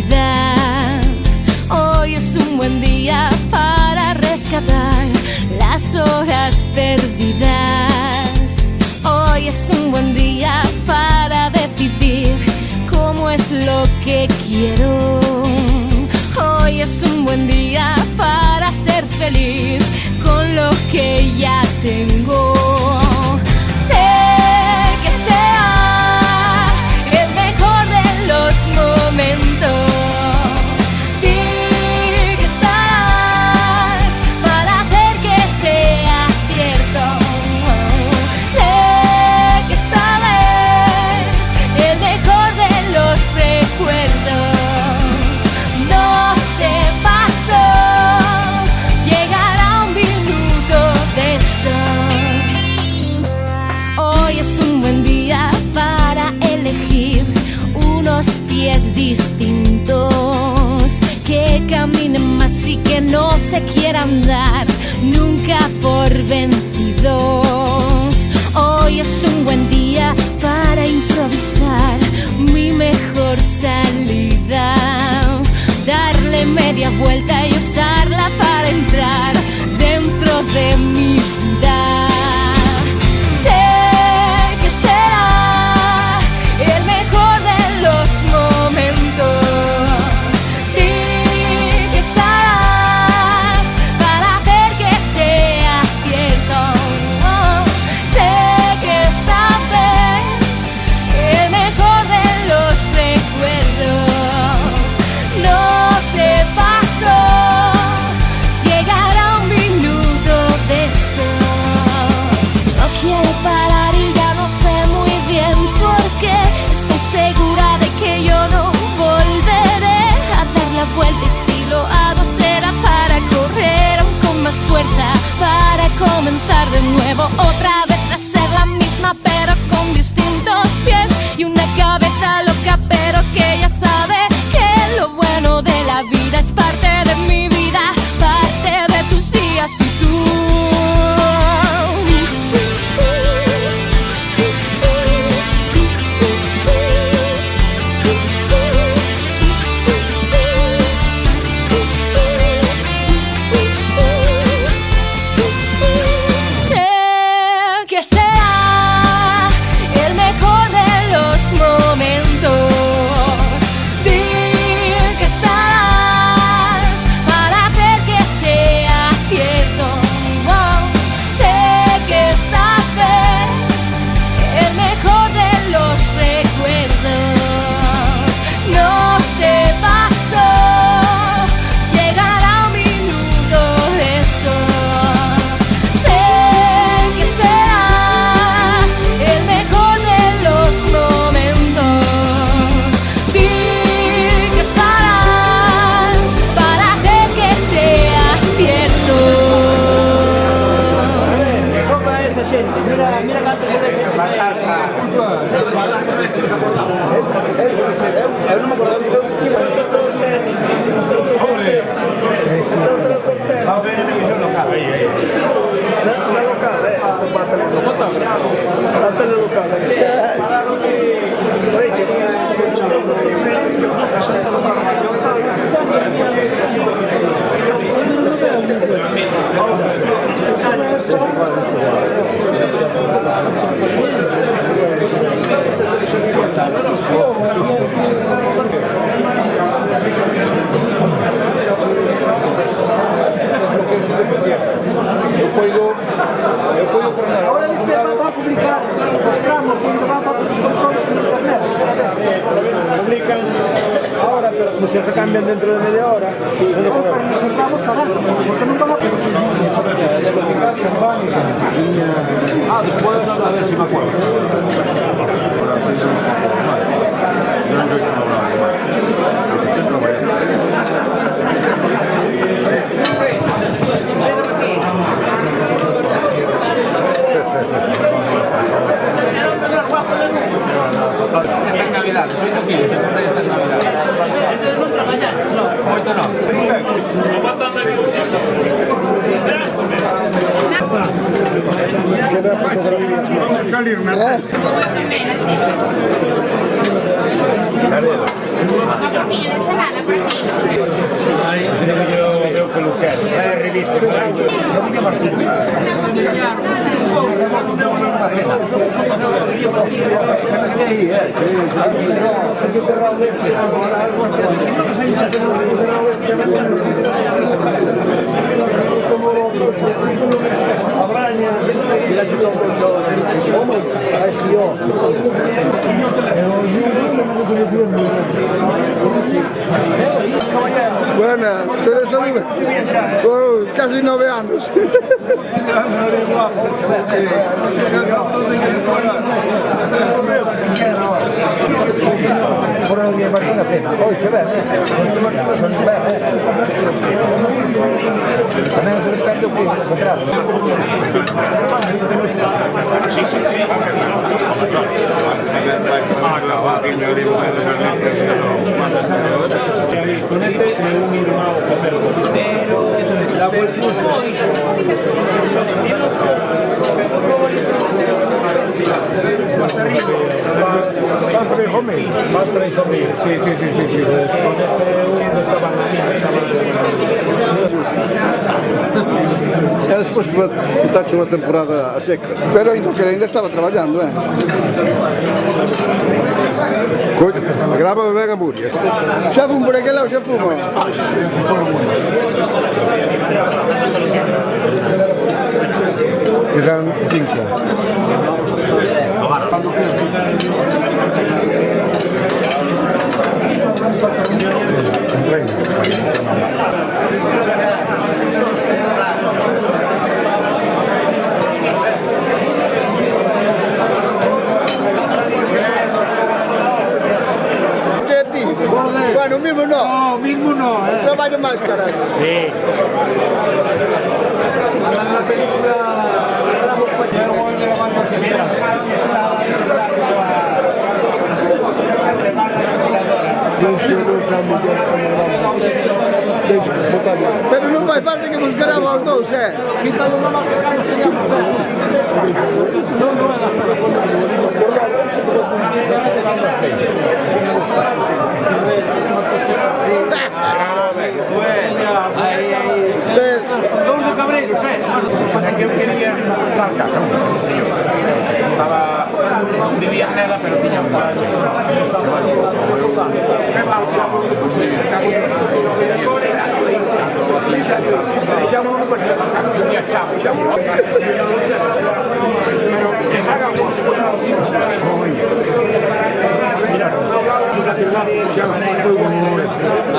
felicidad. Hoy es un buen día para rescatar las horas perdidas. Hoy es un buen día para decidir cómo es lo que quiero. Hoy es un buen día para ser feliz con lo que ya tengo. Sé que será el mejor de los momentos. Di que estarás para hacer que sea cierto. Sé que esta vez el mejor de los recuerdos no se pasó. Llegará un minuto de estos. Hoy es un buen día para elegir unos pies distintos, que caminen más y que no se quieran dar nunca por vencidos. Hoy es un buen día para improvisar mi mejor salida, darle media vuelta y usarla para entrar dentro de mi vida. Sé que será el mejor de los momentos. Di que estarás para hacer que sea cierto. Sé que esta vez el mejor de los recuerdos no se pasó. Llegará un minuto de estos. No quiero parar y ya no sé muy bien por qué. Estoy segura de que yo no volveré a dar la vuelta, y si lo hago será para correr aún con más fuerza, para comenzar de nuevo otra vez a ser la misma pero con distintos pies y una cabeza loca pero que ya sabe que lo bueno de la vida es parte de mi vida, parte de tus días y tú. Sé que será el mejor de los momentos. Di que estarás para hacer que sea cierto. Sé que esta vez el mejor de los recuerdos no se pasó. Llegará un minuto de estos. Sé que será el mejor de los momentos. Di que estarás para hacer que sea cierto. Toca a esa gente, mira canto se ve. Eu non me acordo de vamos a ver en televisión local ahí. La local, la tele local. Eu puedo frenar. Ahora dice que va a publicar os tramos donde van a facer os controles en internet. Publican ahora, pero si se cambian dentro de media hora. Sí, pero si vamos a dar, porque non van a después a ver si me acuerdo. Está en Navidad, soy aquí, se puede estar en Navidad. Moito non. Vamos a salir una tortilla de ensalada por aquí. Yo veo peluquero, revista. Buenas, se le saluda. Con casi 9 años. E despois botaxe unha temporada a secas. Pero ainda estaba traballando, Grava ben a Muria. Xa fun por aquel lado, xa fumo. Eran 5. Bueno, mismo no. No, mismo no, Traballo máis, caralho. Sí. La película yo voy de la banda sonora. Pero non fai falta que vos queramos aos dous, Quítalo na máquina que nos teñamos. Dous de Cabreiros, Xa que eu quería dar casa, señor. Estaba... Vivía nela, pero tiña un bar. Deixamos unha cosa, tiña chavo. Pero que haga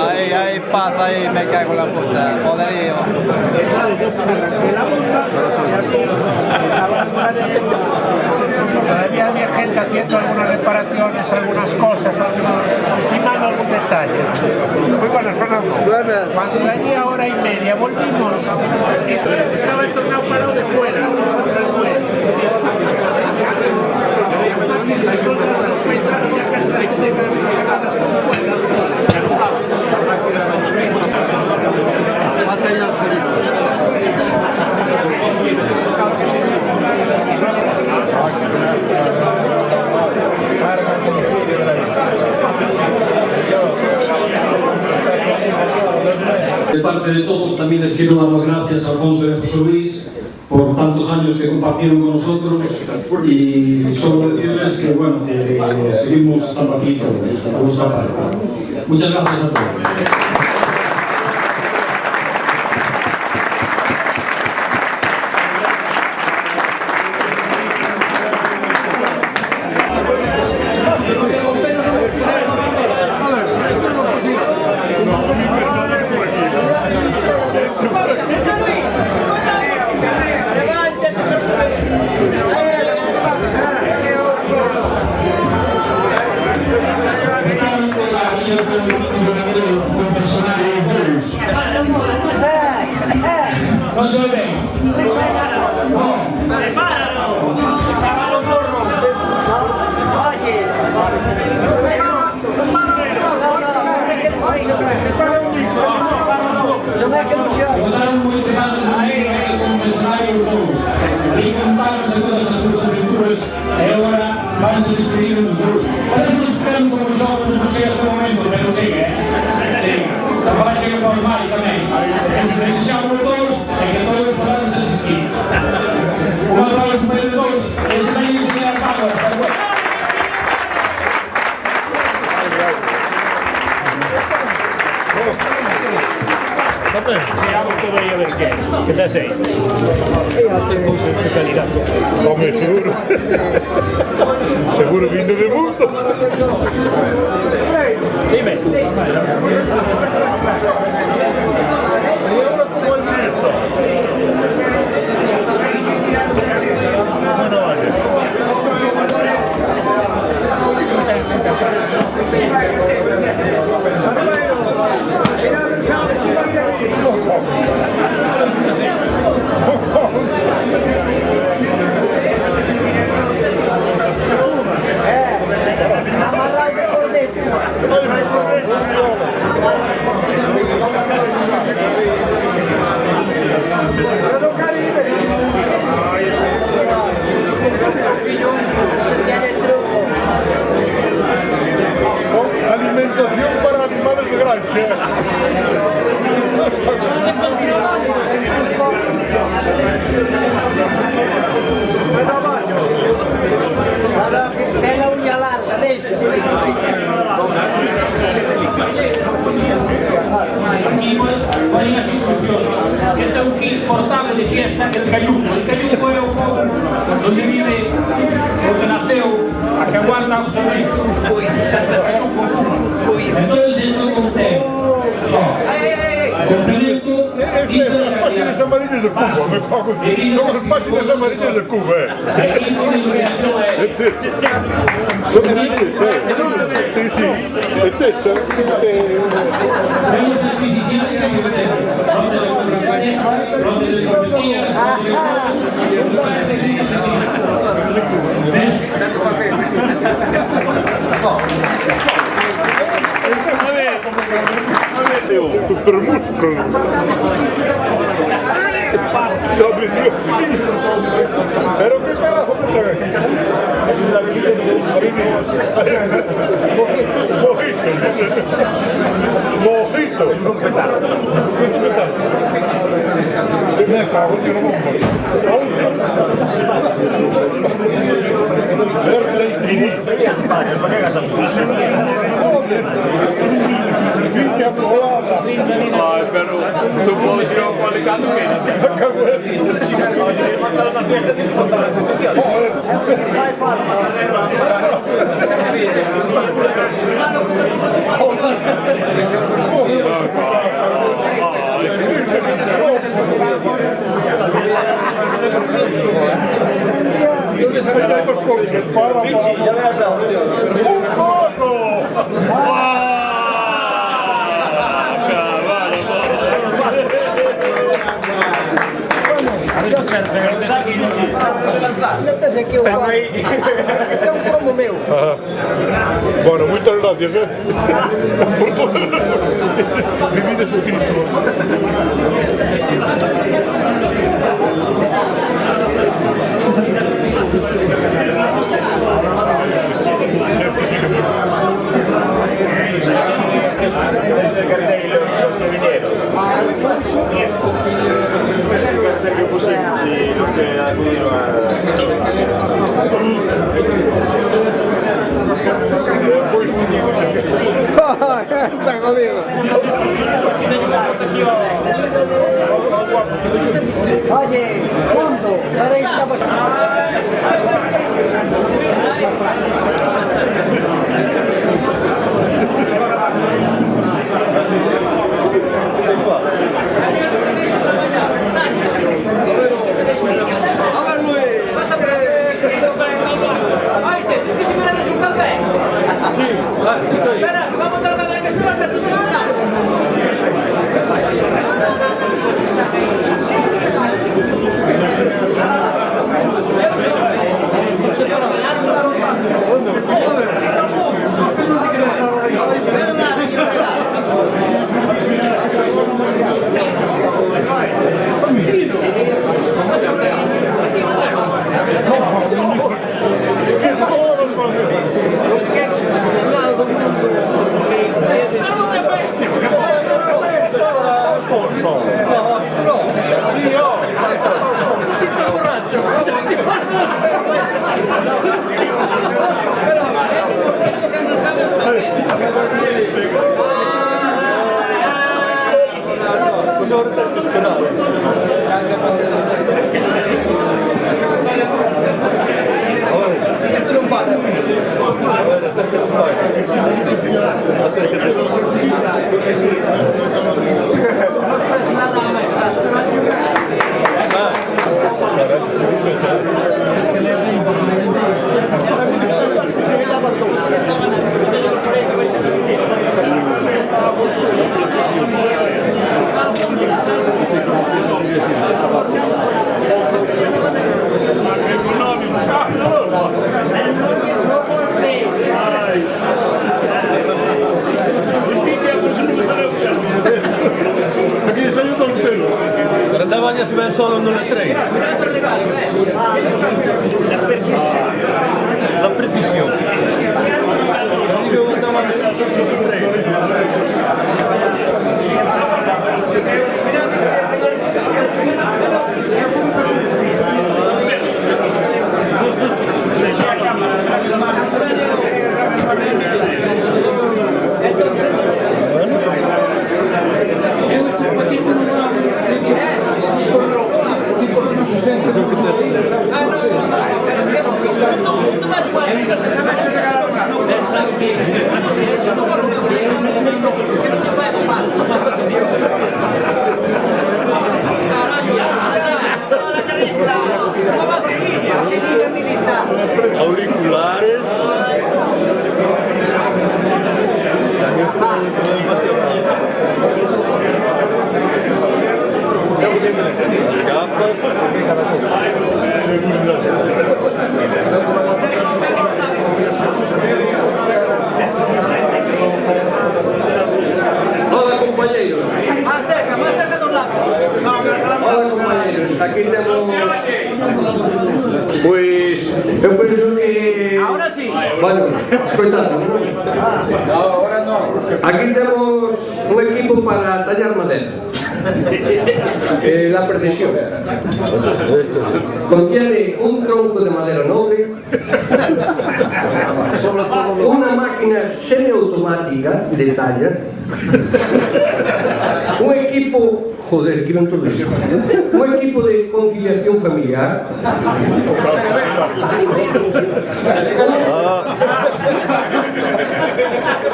Ahí, paz, ahí, me cago en la puta, poderío. Todavía había gente haciendo algunas reparaciones, algunas cosas, ultimando algún detalle. Muy buenas, Fernando. Buenas. Cuando de allí a hora y media volvimos, estaba el tornado parado de fuera. Las soldados pensaron que acá está cargadas con cuerdas. De parte de todos también les quiero dar las gracias a Alfonso y a José Luis por tantos años que compartieron con nosotros y solo decirles que bueno, que seguimos estando aquí por vuestra parte. Muchas gracias a todos. Vamos a despedir Parece que nos esperamos como jovens, non chega este momento, pero chega, Ojalá chegue para os máis tamén. Desexamos todos e que todos podamos asistir. Un aplauso para todos. Este tamén é enseñar as palabras. Chegamos todo aí a ver que tes aí. Cousa de calidad. Home, seguro. Seguro vindo de mundo. Dime. Bueno, vale. Alimentación para animales de granja. Ten la uña larga, deixa. Aquí ponen as instrucciones. Este é un kit portable de fiesta del Cayuco. El Cayuco é o povo onde vive, onde naceu, a que aguarda os servicios Santa Cayuco. Entonces esto contén complemento y Páginas amarillas de Cuba, me cago en ti. Son las páginas amarillas de Cuba, equipo de iluminación Son amarillas, Sí, sí. Este es tenemos certificados donde le prometías, super músculo. Sobre Dios. Pero qué carajo me trae aquí. Mojitos. Es un petardo. Me cago en el mundo. Verde y quinito. Villa colada. Ay, pero tú puedes ir a un cualicato que Este é un cromo meu. Bueno, muchas gracias, por todo. Mi vida es Cristo. Los que vinieron. El cartel que pusimos y los que acudieron Está jodido. Oye, ¿cuándo? Para esta Espera, que vamos a montar la que se va a hacer. Gracias. Bueno, escoitadme, non? Ahora no. Aquí temos un equipo para tallar madera. La precisión. Contiene un tronco de madera noble, una máquina semiautomática de talla, un equipo, joder, que non todo iso, un equipo de conciliación familiar,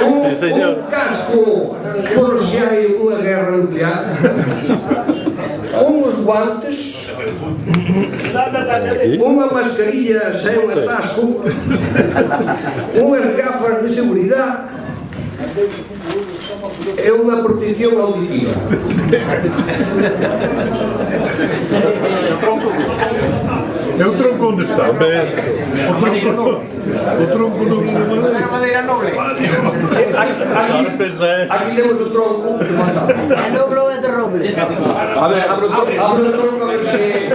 un casco por si hai unha guerra nuclear, uns guantes, unha mascarilla sen un atasco, unhas gafas de seguridade e unha protección auditiva. E o tronco onde está? O tronco non é Madeira noble. Aquí temos o tronco que faltaba. É noble ou é de roble? A ver, abro o tronco a ver se...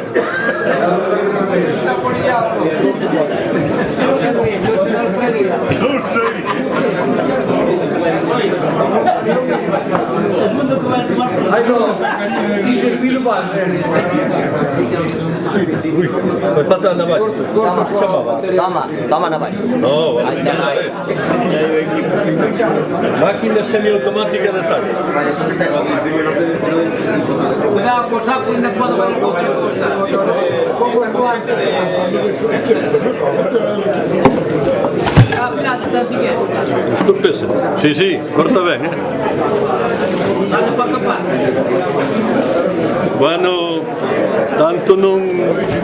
Está polillado. Non sei moi, eu sou da Australia. Non sei. Ai no, ti servilo base. Fai falta andare avanti. Toma na vai. No, máquina semiautomática de talla. Cuidado co saco, ainda pode ver qualquer cosa. Como os guantes. Isto pesa. Sí, corta ben, Dale para capar. Bueno, tanto non...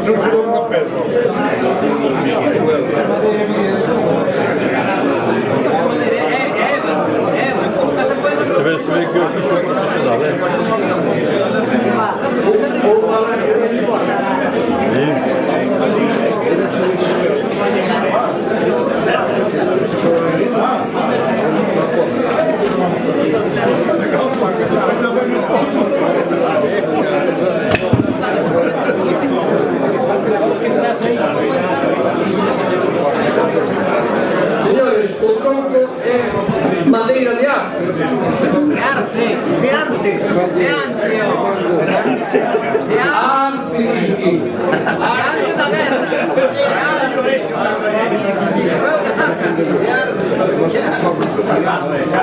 Non se dá unha pedra. Se ve que eu fixo profesional, Señores, o tronco é madeira de arte. De antes. Arte dixo aquí. Da guerra.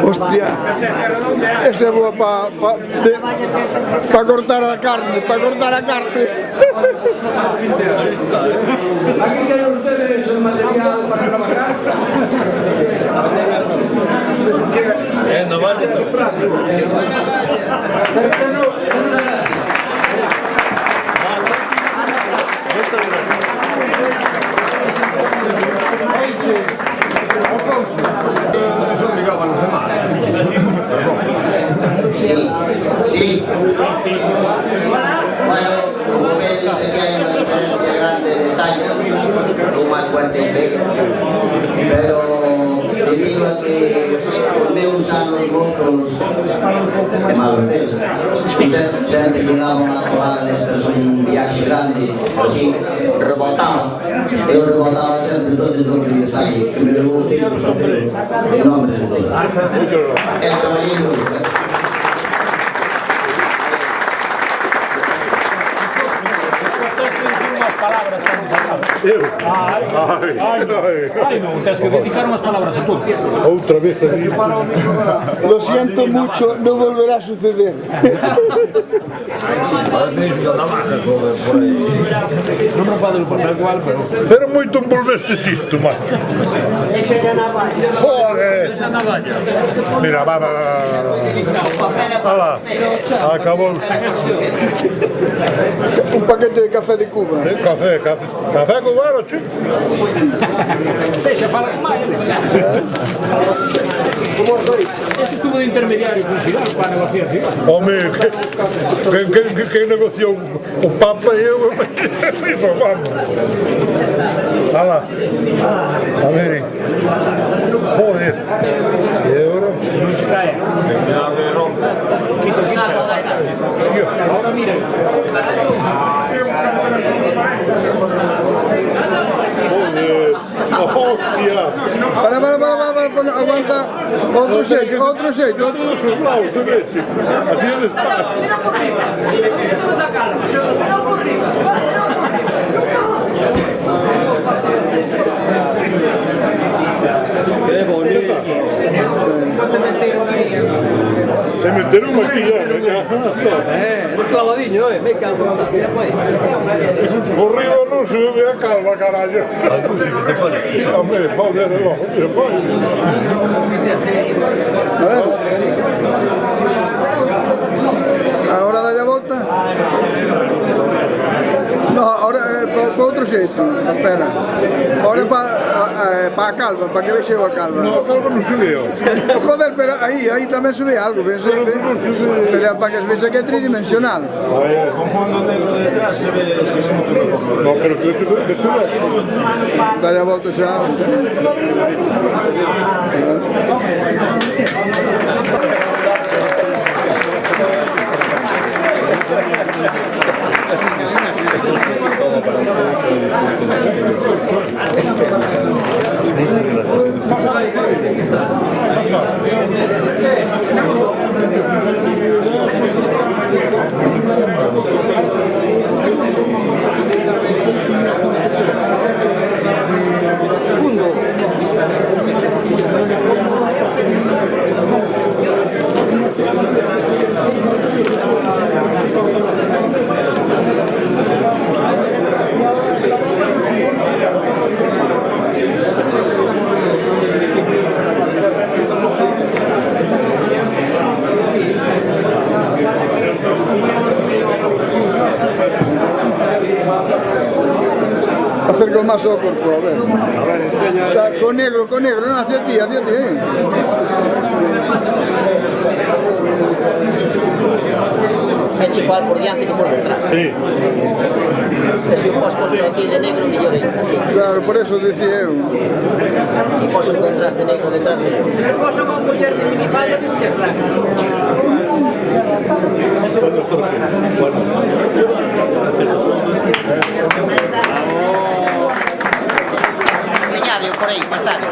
Hostia, esa é boa para cortar a carne, Aquí tienen ustedes el material para trabajar. no vale. Sí. Bueno, como ves, aquí hay una diferencia grande de talla, un más fuerte en pega, pero debido a que os meus anos mozos e malos deles, sempre que daba unha tomada destas un viaxe grande, así, rebotaba, eu rebotaba sempre todo que está aí, que me levou tiempo facer en nombre de todos. E traballei moito, Ai, non, tens que dedicar unhas palabras a tú. Outra vez aquí. Lo siento mucho, no volverá a suceder. Non me pode por tal cual, pero... Pero moito envolveste isto, macho. Ese é a navalla. Joder. Mira, va. Acabou. Un paquete de café de Cuba. Café cubano, chico. Deixa para máis. Este estuvo de intermediario con Fidal para negociar, ¿sí? Home, que negociou o Papa e eu iso, vamos. Ala, a ver, joder, e agora? Non che cae. Quita. Ahora mira. Joder, hostia. aguanta outro xeito, outro xeito. Todos os lados, así é despacio. Que bonito. Se meteron maquillaje, Un clavadiño, me cago en la o río non se ve a calva, carallo. Hombre, joder, A ver. Ahora dalle a volta. No, ahora pa outro xeito. Espera. Ahora pa a calva, para que vexe a calva. No, a calva non se veo. Joder, pero aí tamén se ve algo, pero para que se vexe que é tridimensional. Con fondo negro detrás se ve mucho mejor. No, pero que se ve. Dalle a volta xa. Acerco más ao corpo, a ver. Xa, con negro, non, hacia ti, Eche igual por diante que por detrás. Sí. E se o pos contra aquí de negro, mellor así. Claro, por eso dicía eu. Se pos un contraste negro detrás, mellor. Se poso con muller de minifalda que se blanca. Enseñade por aí, pasade.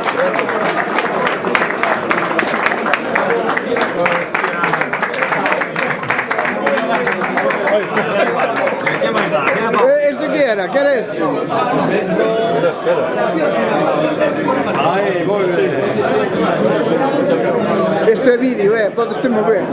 Este que era? Que era este? Este é vídeo, podes te mover.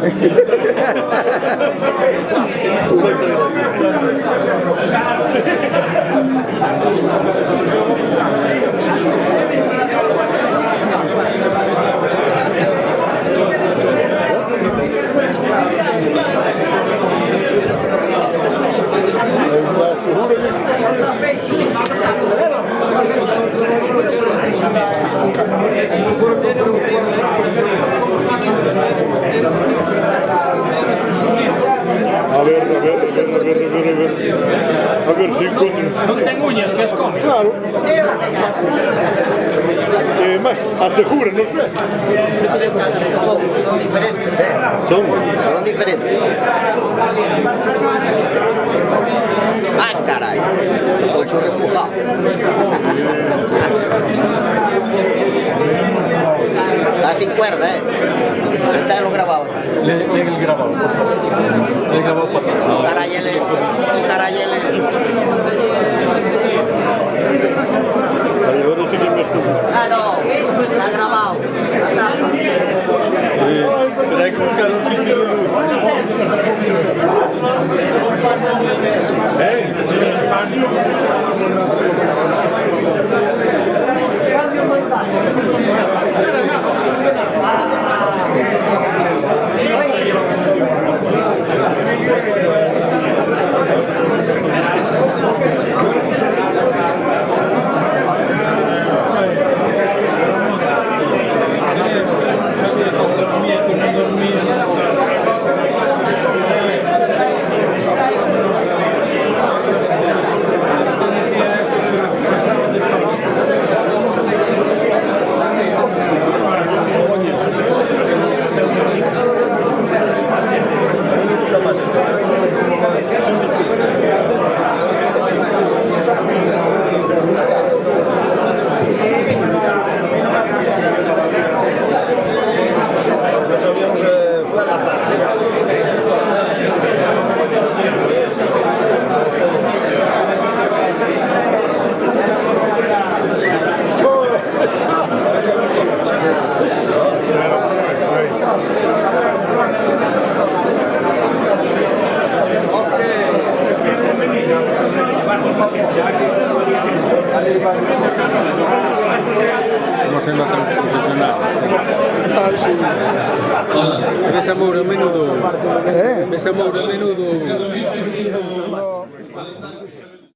A ver si encuentro. Non ten uñas que as come. Claro. Más, asegura, no sé. Son diferentes, Son diferentes. Ah, caray. Ocho repujado. Está sin cuerda, Está lo grabado. Le el grabado. Le grabado para atrás. Carayele. Ah, no. Está grabado. Pero hay que buscar un sitio de luz. No se notan profesionales. Ah, sí. Ves a Moura a menudo. ¿Eh? Ves a Moura a menudo. No.